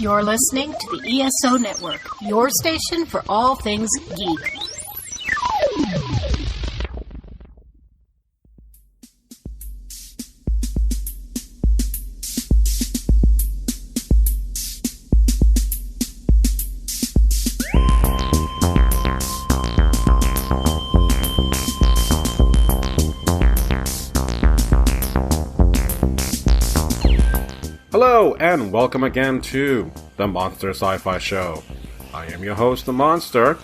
You're listening to the ESO Network, your station for all things geek. Hello, and welcome again to the Monster Sci-Fi Show. I am your host, The Monster,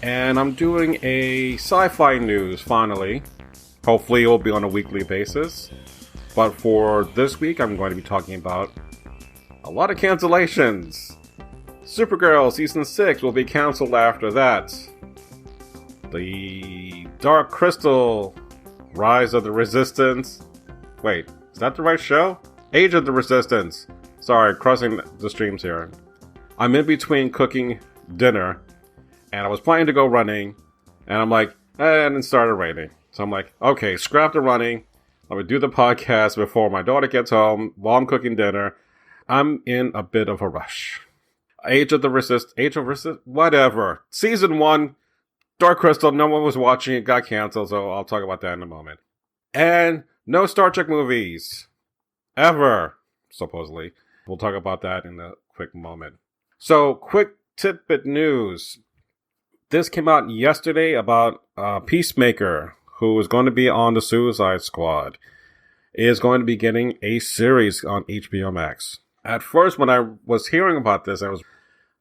and I'm doing a sci-fi news, finally. Hopefully it will be on a weekly basis. But for this week, I'm going to be talking about a lot of cancellations. Supergirl Season 6 will be cancelled after that. The Dark Crystal Rise of the Resistance. Wait, is that the right show? Age of the Resistance. Sorry, crossing the streams here. I'm in between cooking dinner, and I was planning to go running, and I'm like, and it started raining. So I'm like, okay, scrap the running. I'm going to do the podcast before my daughter gets home while I'm cooking dinner. I'm in a bit of a rush. Age of Resistance, whatever. Season 1, Dark Crystal, no one was watching it, got canceled, so I'll talk about that in a moment. And no Star Trek movies. Ever, supposedly. We'll talk about that in a quick moment. So, quick tidbit news. This came out yesterday about Peacemaker, who is going to be on the Suicide Squad, is going to be getting a series on HBO Max. At first, when I was hearing about this,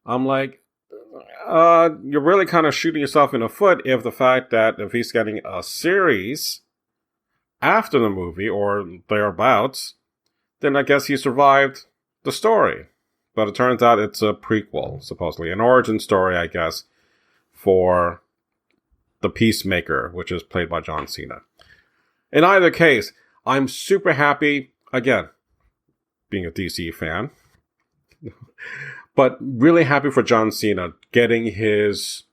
I'm like, you're really kind of shooting yourself in the foot if he's getting a series after the movie or thereabouts. Then I guess he survived the story. But it turns out it's a prequel, supposedly. An origin story, I guess, for the Peacemaker, which is played by John Cena. In either case, I'm super happy, again, being a DC fan, but really happy for John Cena getting his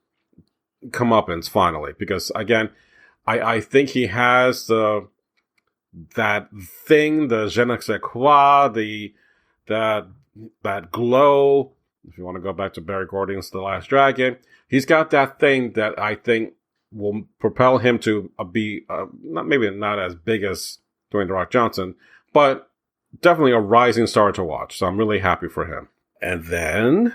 comeuppance finally. Because, again, I think he has that thing, the je ne sais quoi, that glow, if you want to go back to Barry Gordon's The Last Dragon, he's got that thing that I think will propel him to be, maybe not as big as Dwayne The Rock Johnson, but definitely a rising star to watch, so I'm really happy for him. And then,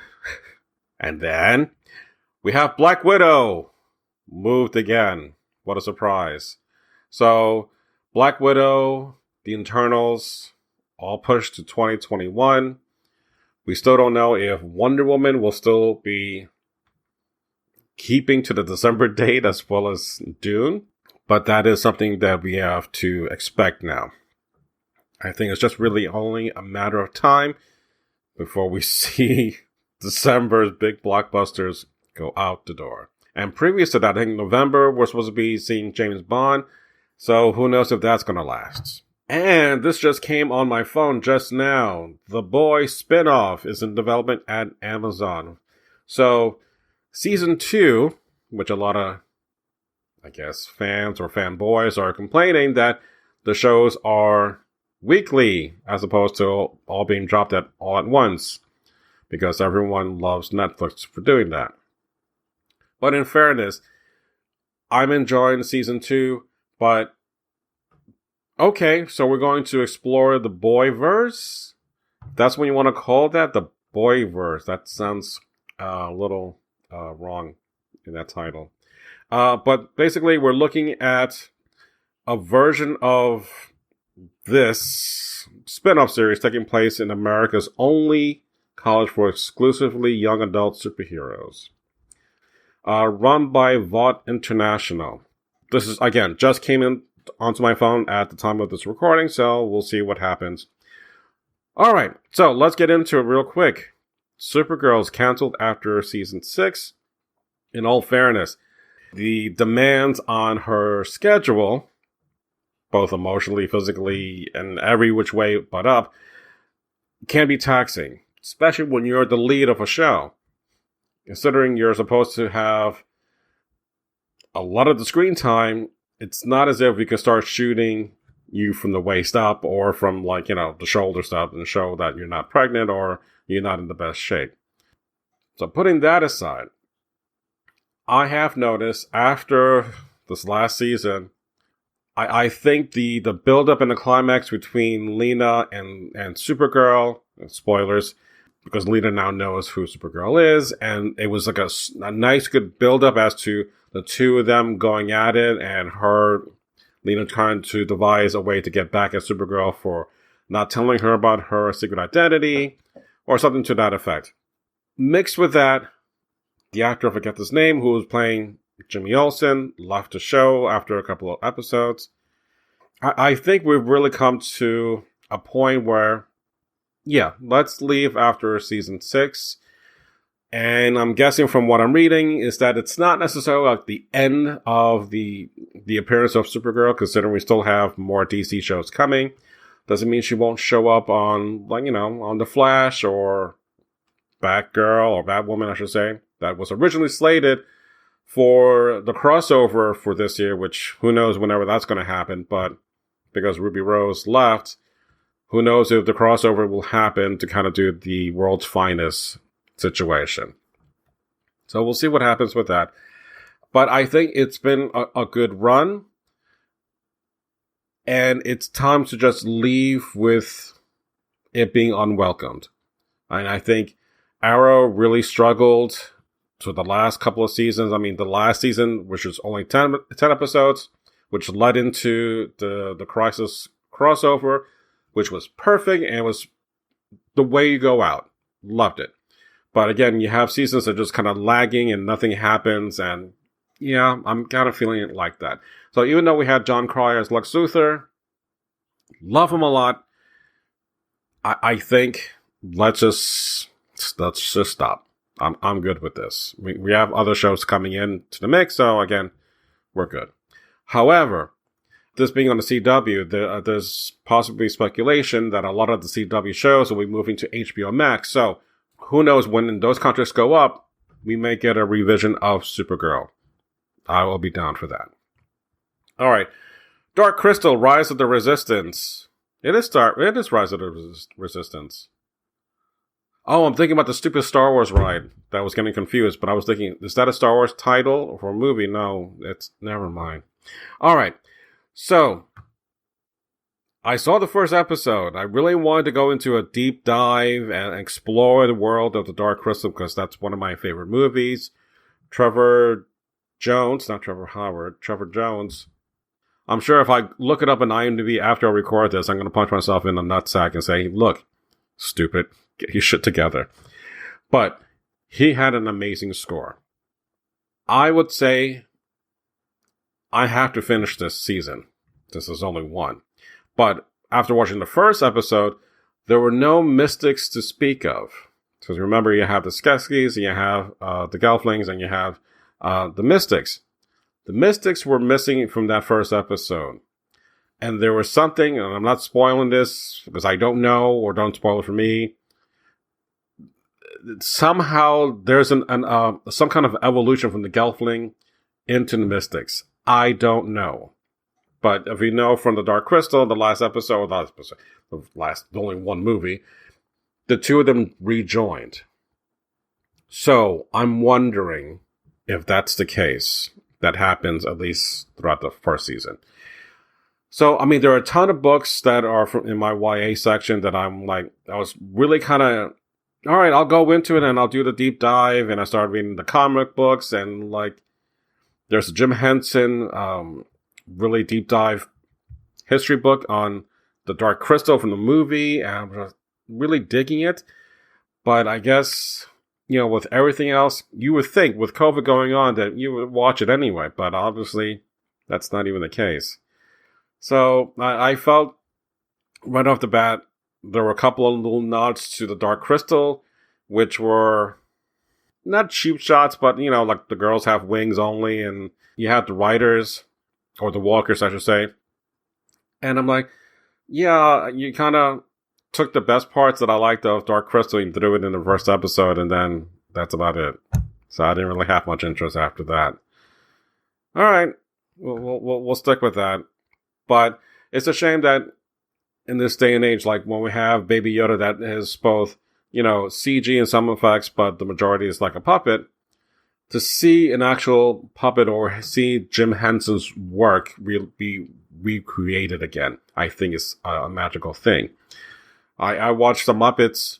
we have Black Widow moved again. What a surprise. So, Black Widow, the Internals, all pushed to 2021. We still don't know if Wonder Woman will still be keeping to the December date as well as Dune. But that is something that we have to expect now. I think it's just really only a matter of time before we see December's big blockbusters go out the door. And previous to that, I think November, we're supposed to be seeing James Bond. So who knows if that's going to last. And this just came on my phone just now. The Boy spinoff is in development at Amazon. So season 2, which a lot of, I guess, fans or fanboys are complaining that the shows are weekly as opposed to all being dropped all at once. Because everyone loves Netflix for doing that. But in fairness, I'm enjoying season 2. But, okay, so we're going to explore the Boyverse? That's what you want to call that? The Boyverse. That sounds a little wrong in that title. But basically, we're looking at a version of this spin-off series taking place in America's only college for exclusively young adult superheroes. Run by Vought International. This is, again, just came in onto my phone at the time of this recording, so we'll see what happens. Alright, so let's get into it real quick. Supergirl's canceled after season 6. In all fairness, the demands on her schedule, both emotionally, physically, and every which way but up, can be taxing, especially when you're the lead of a show. Considering you're supposed to have a lot of the screen time, it's not as if we could start shooting you from the waist up or from the shoulders up and show that you're not pregnant or you're not in the best shape. So putting that aside, I have noticed after this last season, I think the build-up and the climax between Lena and Supergirl, spoilers, because Lena now knows who Supergirl is, and it was like a nice, good build-up as to the two of them going at it, and Lena trying to devise a way to get back at Supergirl for not telling her about her secret identity, or something to that effect. Mixed with that, the actor, I forget his name, who was playing Jimmy Olsen, left the show after a couple of episodes. I think we've really come to a point where, yeah, let's leave after season 6. And I'm guessing from what I'm reading is that it's not necessarily like the end of the appearance of Supergirl, considering we still have more DC shows coming. Doesn't mean she won't show up on, on The Flash or Batgirl or Batwoman, I should say, that was originally slated for the crossover for this year, which who knows whenever that's going to happen. But because Ruby Rose left, who knows if the crossover will happen to kind of do the World's Finest situation. So we'll see what happens with that. But I think it's been a good run. And it's time to just leave with it being unwelcomed. And I think Arrow really struggled to the last couple of seasons. I mean, the last season, which was only 10 episodes, which led into the Crisis crossover, which was perfect and was the way you go out. Loved it. But again, you have seasons that are just kind of lagging and nothing happens. And yeah, I'm kind of feeling it like that. So even though we had John Cryer as Lex Luthor, love him a lot, I think let's just stop. I'm good with this. We have other shows coming in to the mix, so again, we're good. However, this being on the CW, there's possibly speculation that a lot of the CW shows will be moving to HBO Max. So who knows, when those contracts go up, we may get a revision of Supergirl. I will be down for that. All right. Dark Crystal, Rise of the Resistance. It is Rise of the Resistance. Oh, I'm thinking about the stupid Star Wars ride. That was getting confused, but I was thinking, is that a Star Wars title for a movie? No, it's never mind. All right. So, I saw the first episode. I really wanted to go into a deep dive and explore the world of the Dark Crystal because that's one of my favorite movies. Trevor Jones. I'm sure if I look it up on IMDb after I record this, I'm going to punch myself in the nutsack and say, look, stupid, get your shit together. But he had an amazing score. I would say I have to finish this season. This is only one. But after watching the first episode, there were no mystics to speak of. Because remember, you have the Skeksis, you have the Gelflings, and you have the Mystics. The Mystics were missing from that first episode. And there was something, and I'm not spoiling this because I don't know, or don't spoil it for me. Somehow there's some kind of evolution from the Gelfling into the Mystics. I don't know. But if you know from the Dark Crystal, the only one movie, the two of them rejoined. So I'm wondering if that's the case. That happens at least throughout the first season. So, I mean, there are a ton of books that are in my YA section that I was really kind of, all right, I'll go into it and I'll do the deep dive. And I started reading the comic books and there's a Jim Henson, really deep dive history book on the Dark Crystal from the movie. And I'm really digging it. But I guess, with everything else, you would think with COVID going on that you would watch it anyway. But obviously, that's not even the case. So I felt right off the bat, there were a couple of little nods to the Dark Crystal, which were not cheap shots, but, the girls have wings only, and you have the riders, or the walkers, I should say. And I'm like, yeah, you kind of took the best parts that I liked of Dark Crystal and threw it in the first episode, and then that's about it. So I didn't really have much interest after that. All right, we'll stick with that. But it's a shame that in this day and age, like when we have Baby Yoda that is both, CG and some effects, but the majority is like a puppet, to see an actual puppet or see Jim Henson's work be recreated again, I think is a magical thing. I watched the Muppets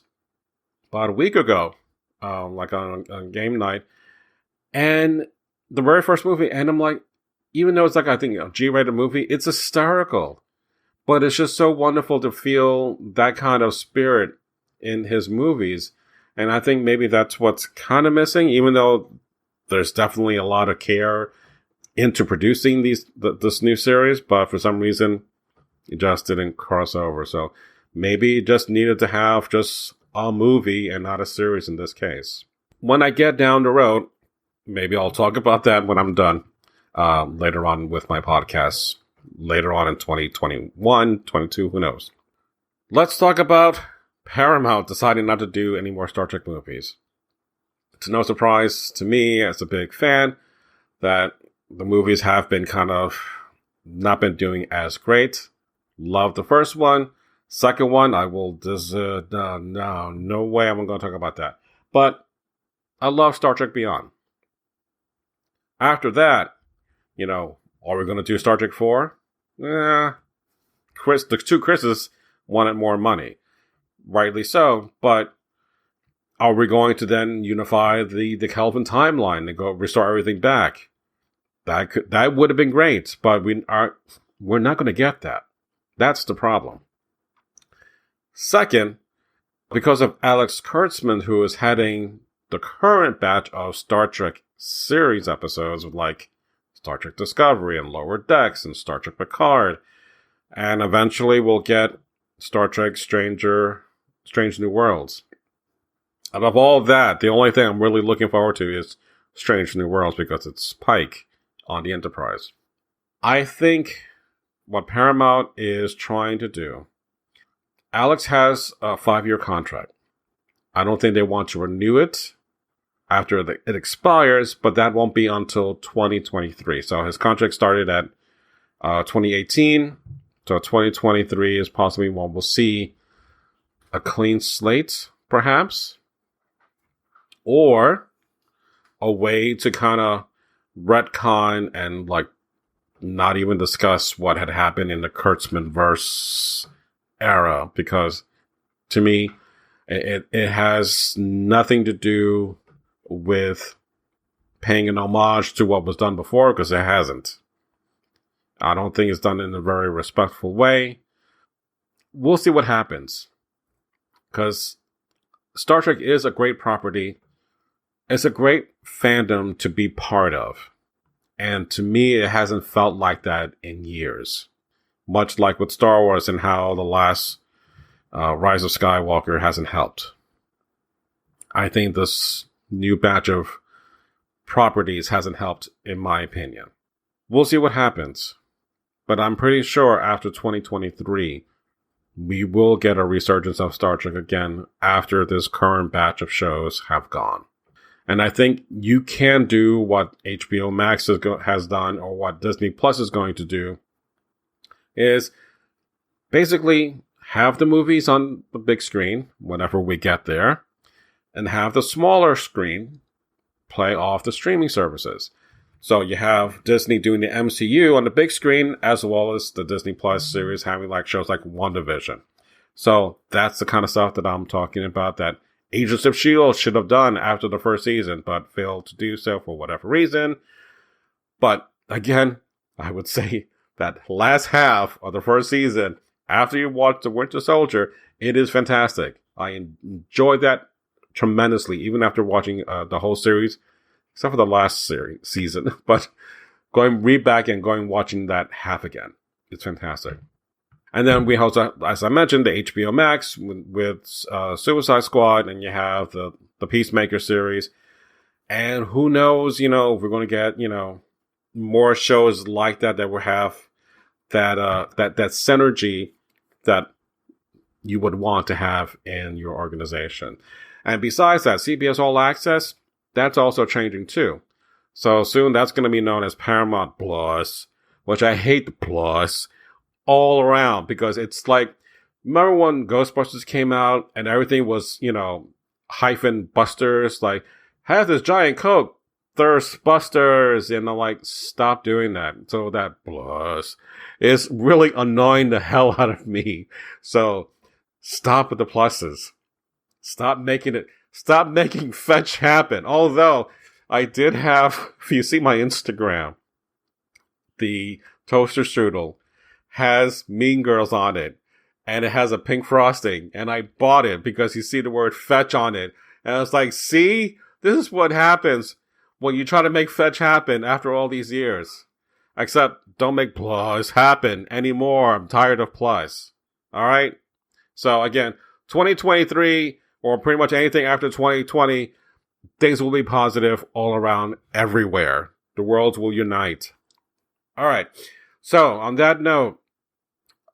about a week ago, like on game night, and the very first movie, and I'm like, even though it's like, I think, a G-rated movie, it's hysterical. But it's just so wonderful to feel that kind of spirit in his movies. And I think maybe that's what's kind of missing, even though there's definitely a lot of care into producing this new series. But for some reason, it just didn't cross over. So maybe it just needed to have just a movie and not a series in this case. When I get down the road, maybe I'll talk about that when I'm done later on with my podcasts. Later on in 2021, 22, who knows. Let's talk about Paramount deciding not to do any more Star Trek movies. It's no surprise to me as a big fan that the movies have been kind of not been doing as great. Love the first one. Second one, I will no way I'm going to talk about that. But I love Star Trek Beyond. After that, are we going to do Star Trek 4? The two Chris's wanted more money. Rightly so, but are we going to then unify the Kelvin timeline and go restore everything back? That would have been great, but we're not going to get that. That's the problem. Second, because of Alex Kurtzman, who is heading the current batch of Star Trek series episodes like Star Trek Discovery and Lower Decks and Star Trek Picard. And eventually we'll get Star Trek Strange New Worlds. Out of all of that, the only thing I'm really looking forward to is Strange New Worlds because it's Pike on the Enterprise. I think what Paramount is trying to do, Alex has a 5-year contract. I don't think they want to renew it after it expires, but that won't be until 2023. So his contract started at 2018. So 2023 is possibly when we'll see a clean slate, perhaps. Or a way to kind of retcon and like not even discuss what had happened in the Kurtzman-verse era. Because to me, it has nothing to do with paying an homage to what was done before, because it hasn't. I don't think it's done in a very respectful way. We'll see what happens. Because Star Trek is a great property. It's a great fandom to be part of. And to me, it hasn't felt like that in years. Much like with Star Wars and how the last Rise of Skywalker hasn't helped. I think this new batch of properties hasn't helped, in my opinion. We'll see what happens. But I'm pretty sure after 2023, we will get a resurgence of Star Trek again after this current batch of shows have gone. And I think you can do what HBO Max has done, or what Disney Plus is going to do, is basically have the movies on the big screen whenever we get there, and have the smaller screen play off the streaming services. So you have Disney doing the MCU on the big screen, as well as the Disney Plus series having like shows like WandaVision. So that's the kind of stuff that I'm talking about that Agents of S.H.I.E.L.D. should have done after the first season, but failed to do so for whatever reason. But again, I would say that last half of the first season, after you watch The Winter Soldier, it is fantastic. I enjoyed that tremendously, even after watching the whole series, except for the last season. But going back and watching that half again, it's fantastic. And then we also, as I mentioned, the HBO Max with Suicide Squad, and you have the Peacemaker series. And who knows, if we're going to get, more shows like that will have that synergy that you would want to have in your organization. And besides that, CBS All Access, that's also changing too. So soon that's going to be known as Paramount Plus, which I hate the plus. all around, because it's like, remember when Ghostbusters came out and everything was, hyphen busters, like, have this giant Coke, thirst busters, and I'm like, stop doing that. So that plus is really annoying the hell out of me. So stop with the pluses. Stop making fetch happen. Although I did have, if you see my Instagram, the toaster strudel has Mean Girls on it, and it has a pink frosting, and I bought it because you see the word fetch on it, and I was like, see, this is what happens when you try to make fetch happen after all these years. Except, don't make plus happen anymore. I'm tired of plus. Alright? So again, 2023, or pretty much anything after 2020, things will be positive all around everywhere. The world will unite. Alright. So, on that note,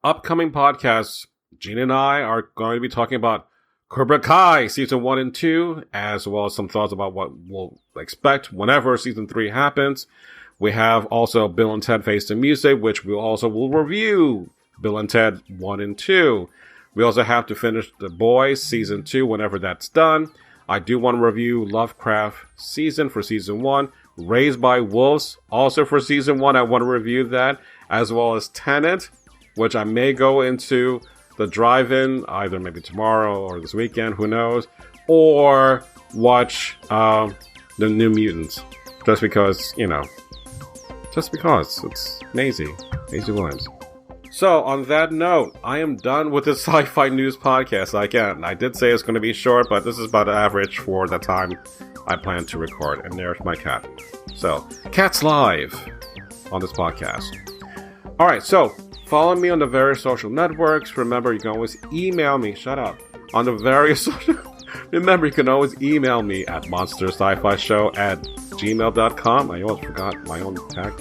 upcoming podcasts, Gene and I are going to be talking about Cobra Kai Season 1 and 2, as well as some thoughts about what we'll expect whenever Season 3 happens. We have also Bill and Ted Face the Music, which we also will review Bill and Ted 1 and 2. We also have to finish The Boys Season 2 whenever that's done. I do want to review Lovecraft Season for Season 1. Raised by Wolves, also for Season 1. I want to review that, as well as Tenet, which I may go into the drive-in, either maybe tomorrow or this weekend, who knows, or watch The New Mutants, just because, it's Maisie Williams. So, on that note, I am done with this sci-fi news podcast. Again, I did say it's going to be short, but this is about average for the time I plan to record. And there's my cat. So, cat's live on this podcast. Alright, so, follow me on the various social networks. Remember, you can always email me. Shut up. On the various social... Remember, you can always email me at monstersci-fi@gmail.com. I almost forgot my own tag.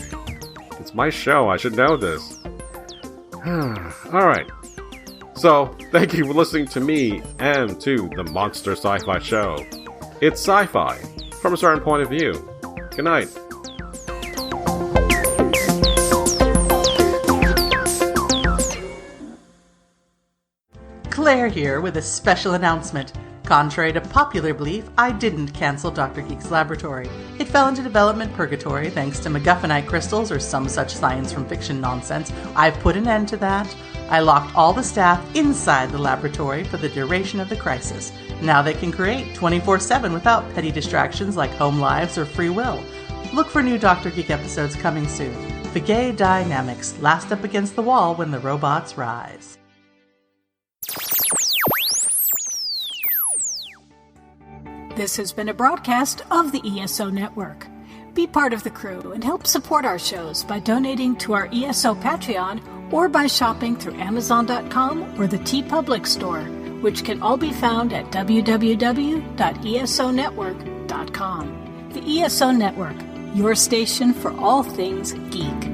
It's my show. I should know this. Alright. So, thank you for listening to me and to the Monster Sci-Fi Show. It's sci-fi from a certain point of view. Good night. Claire here with a special announcement. Contrary to popular belief, I didn't cancel Dr. Geek's laboratory. It fell into development purgatory thanks to MacGuffinite crystals or some such science from fiction nonsense. I've put an end to that. I locked all the staff inside the laboratory for the duration of the crisis. Now they can create 24/7 without petty distractions like home lives or free will. Look for new Dr. Geek episodes coming soon. The gay dynamics last up against the wall when the robots rise. This has been a broadcast of the ESO Network. Be part of the crew and help support our shows by donating to our ESO Patreon or by shopping through Amazon.com or the TeePublic Store, which can all be found at www.esonetwork.com. The ESO Network, your station for all things geek.